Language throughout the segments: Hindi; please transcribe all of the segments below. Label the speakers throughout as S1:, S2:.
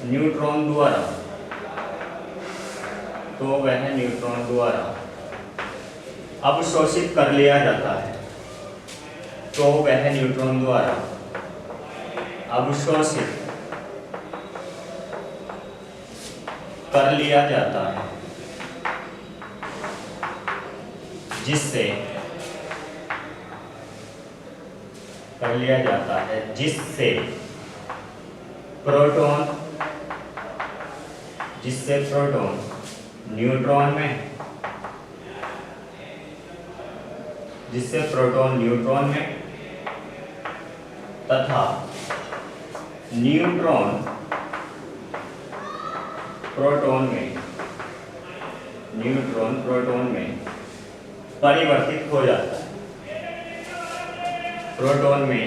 S1: न्यूट्रॉन द्वारा, तो वह न्यूट्रॉन द्वारा अवशोषित कर लिया जाता है, तो वह न्यूट्रॉन द्वारा अवशोषित कर लिया जाता है, जिससे कर लिया जाता है जिससे प्रोटॉन न्यूट्रॉन में तथा न्यूट्रॉन प्रोटॉन में परिवर्तित हो जाता है। प्रोटॉन में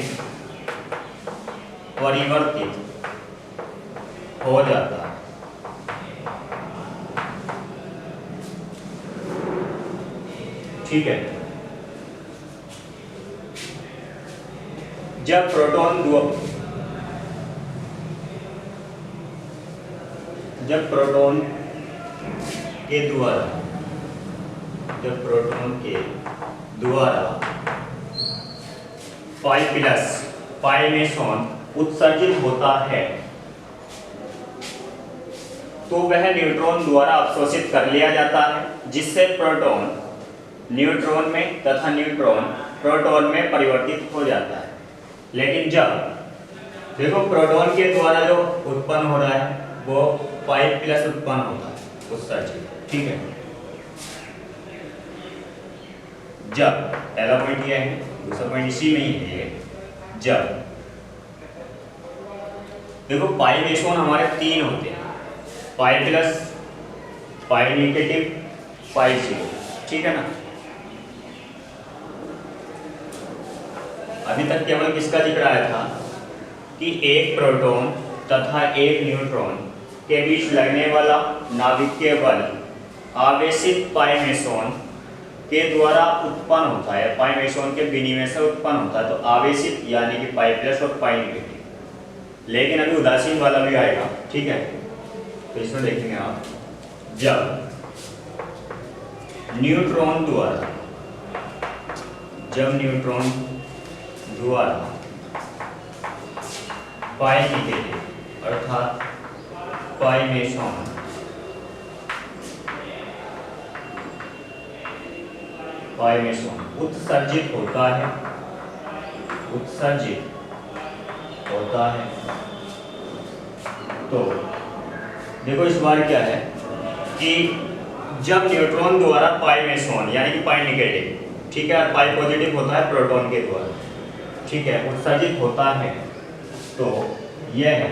S1: परिवर्तित हो जाता है। ठीक है। जब प्रोटॉन के द्वारा पाइमेसॉन उत्सर्जित होता है, तो वह न्यूट्रॉन द्वारा अवशोषित कर लिया जाता है, जिससे प्रोटॉन न्यूट्रॉन में तथा न्यूट्रॉन प्रोटॉन में परिवर्तित हो जाता है। लेकिन जब देखो प्रोटॉन के द्वारा जो उत्पन्न हो रहा है वो पाई प्लस उत्पन्न होता है उत्सर्जित। ठीक है। जब पहला पॉइंट ये है, दूसरा पॉइंट इसी में ही है। जब देखो पाइमेसॉन हमारे 3 होते हैं, पाई प्लस, पाई नेगेटिव, पाई जीरो। ठीक है ना। अभी तक केवल किसका जिक्र आया था कि एक प्रोटॉन तथा एक न्यूट्रॉन के बीच लगने वाला नाभिकीय बल आवेशित पाइमेसॉन के द्वारा उत्पन्न होता है, पाइमेसॉन के विनिमय से उत्पन्न होता है। तो आवेशित यानी कि पाई प्लस और पाई नेगेटिव। लेकिन अभी उदासीन वाला भी आएगा। ठीक है। तो इसमें देखेंगे आप, जब न्यूट्रॉन द्वारा पाई नेगेटिव अर्थात पाइमेसॉन उत्सर्जित होता है, तो देखो इस बार क्या है कि जब न्यूट्रॉन द्वारा पाइमेसॉन यानी कि पाई नेगेटिव, ठीक है, और पाई पॉजिटिव होता है प्रोटॉन के द्वारा, ठीक है, उत्सर्जित होता है, तो यह है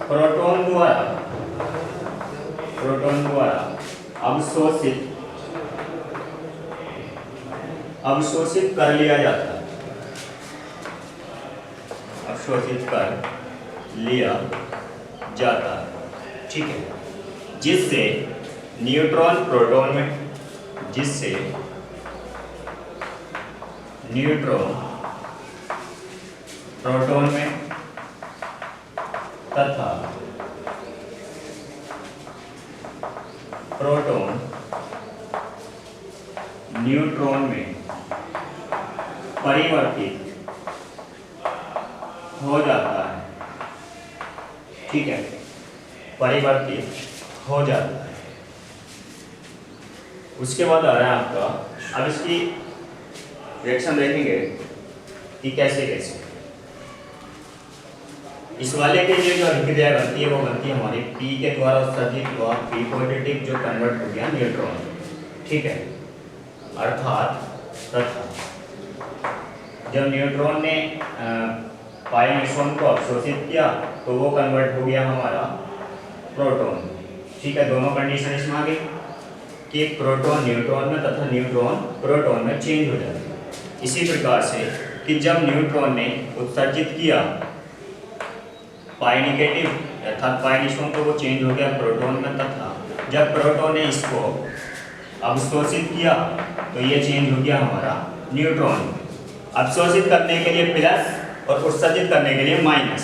S1: प्रोटॉन द्वारा अवशोषित कर लिया जाता है, ठीक है, जिससे न्यूट्रॉन प्रोटॉन में तथा प्रोटॉन न्यूट्रॉन में परिवर्तित हो जाता है। ठीक है, परिवर्तित हो जाता है। उसके बाद आ रहा है आपका, अब इसकी रिएक्शन देखेंगे कि कैसे इस वाले के लिए जो अभिक्रिया बनती है वो बनती है हमारी P के द्वारा उत्सर्जित हुआ P पॉजिटिव जो कन्वर्ट हो गया न्यूट्रॉन। ठीक है, अर्थात तथा जब न्यूट्रॉन ने पाइमेसॉन को अवशोषित किया तो वो कन्वर्ट हो गया हमारा प्रोटॉन। ठीक है, दोनों कंडीशन इसमें आ गई कि प्रोटॉन न्यूट्रॉन में तथा न्यूट्रॉन प्रोटॉन में चेंज हो जाता है। इसी प्रकार से कि जब न्यूट्रॉन ने उत्सर्जित किया पाई नेगेटिव अर्थात पाइमेसॉन को वो चेंज हो गया प्रोटॉन में, तथा जब प्रोटॉन ने इसको अवशोषित किया तो ये चेंज हो गया हमारा न्यूट्रॉन। अवशोषित करने के लिए प्लस और उत्सर्जित करने के लिए माइनस।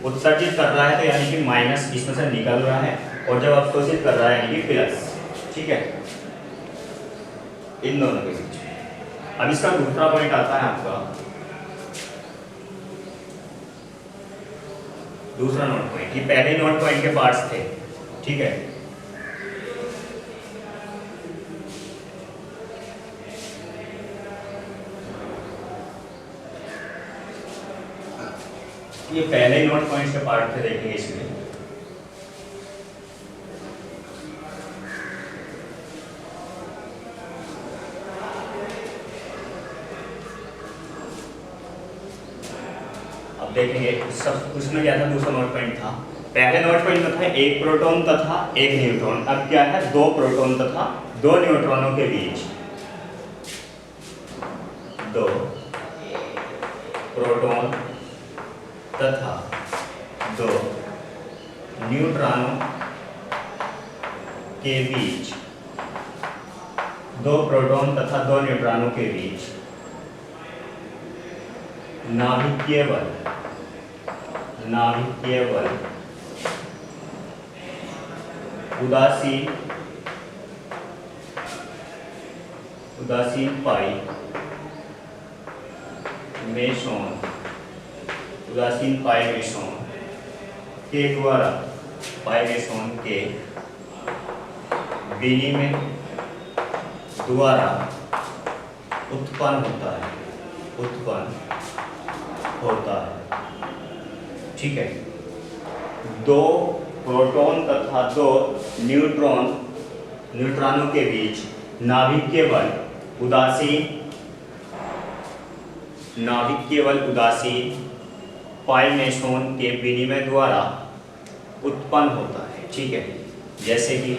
S1: उत्सर्जित कर रहा है तो यानी कि माइनस इसमें से निकल रहा है, और जब अवशोषित कर रहा है यानी कि प्लस। ठीक है, इन दोनों के बीच। अब इसका दूसरा पॉइंट आता है आपका दूसरा नोट पॉइंट। ये पहले नोट पॉइंट के पार्ट्स थे। ठीक है, ये पहले ही नोट पॉइंट्स के पार्ट थे, देखेंगे इसमें। अब देखेंगे सब उसमें क्या था, दूसरा नोट पॉइंट था। पहले नोट पॉइंट में था एक प्रोटॉन तथा एक न्यूट्रॉन। अब क्या है, दो प्रोटॉन तथा दो न्यूट्रॉनों के बीच, दो प्रोटॉन तथा दो न्यूट्रॉनों के बीच, दो प्रोटॉन तथा दो न्यूट्रॉनों के बीच नाभिकीय बल उदासीन पाई मेसोन के द्वारा, पाई मेसोन के विनिमय द्वारा उत्पन्न होता है। ठीक है, दो प्रोटॉन तथा दो न्यूट्रॉनों के बीच नाभिकीय बल उदासीन पाई मेसोन के विनिमय द्वारा उत्पन्न होता है। ठीक है, जैसे कि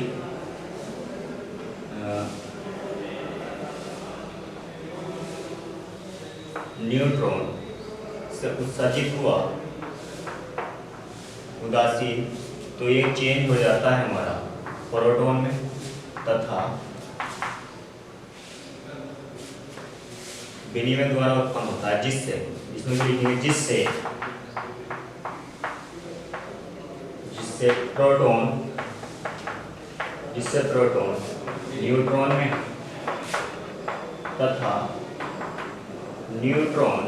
S1: न्यूट्रॉन से उत्सर्जित हुआ उदासीन, तो ये चेंज हो जाता है हमारा प्रोटॉन में, तथा विनिमय द्वारा उत्पन्न होता है जिससे, इसमें भी लिखेंगे जिससे प्रोटॉन न्यूट्रॉन में तथा न्यूट्रॉन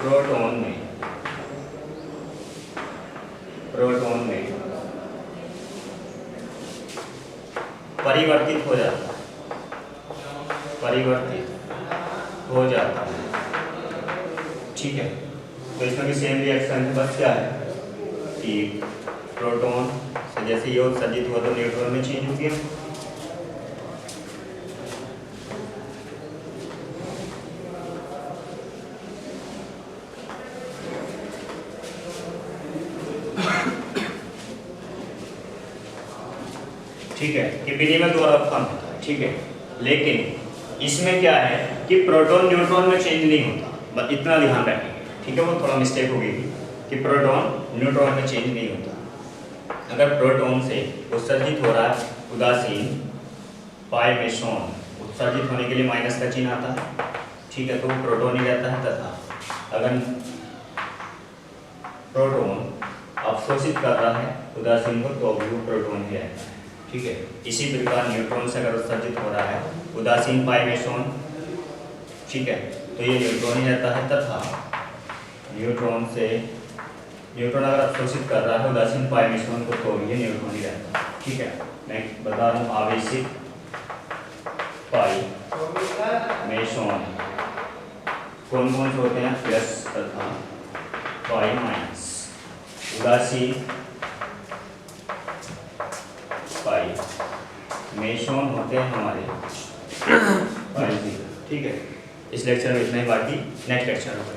S1: प्रोटॉन में परिवर्तित हो जाता है। ठीक है, तो इसमें भी सेम रिएक्शन है, बस क्या है कि प्रोटॉन से जैसे ये उत्सर्जित हुआ तो न्यूट्रॉन में चेंज हो गया। ठीक है, कि विनिमय द्वारा उत्पन्न होता है। ठीक है, लेकिन इसमें क्या है कि प्रोटॉन न्यूट्रॉन में चेंज नहीं होता, बस इतना ध्यान रखेंगे। ठीक है, वो थोड़ा मिस्टेक हो गई थी कि प्रोटॉन न्यूट्रॉन में चेंज नहीं होता। अगर प्रोटॉन से उत्सर्जित हो रहा है उदासीन पाई मेसोन, उत्सर्जित होने के लिए माइनस का चिन्ह आता है। ठीक है, तो वो प्रोटॉन ही रहता है, तथा अगर प्रोटॉन अवशोषित कर रहा है उदासीन को तो भी वो प्रोटॉन ही रहता है। ठीक है, इसी प्रकार न्यूट्रॉन से अगर उत्सर्जित हो रहा है उदासीन पाई मेसोन, ठीक है, तो ये न्यूट्रॉन ही रहता है, तथा न्यूट्रॉन अगर अवशोषित कर रहा है उदासीन पाई मेसोन को तो ये न्यूट्रॉन ही रहता है। ठीक है, मैं बता रहा हूँ आवेशित पाई मेसोन कौन कौन से होते हैं, प्लस तथा पाई माइनस। उदासीन पाई मेसोन होते हैं हमारे पाई। ठीक है, इस लेक्चर में इतना ही, बाकी नेक्स्ट लेक्चर में करेंगे।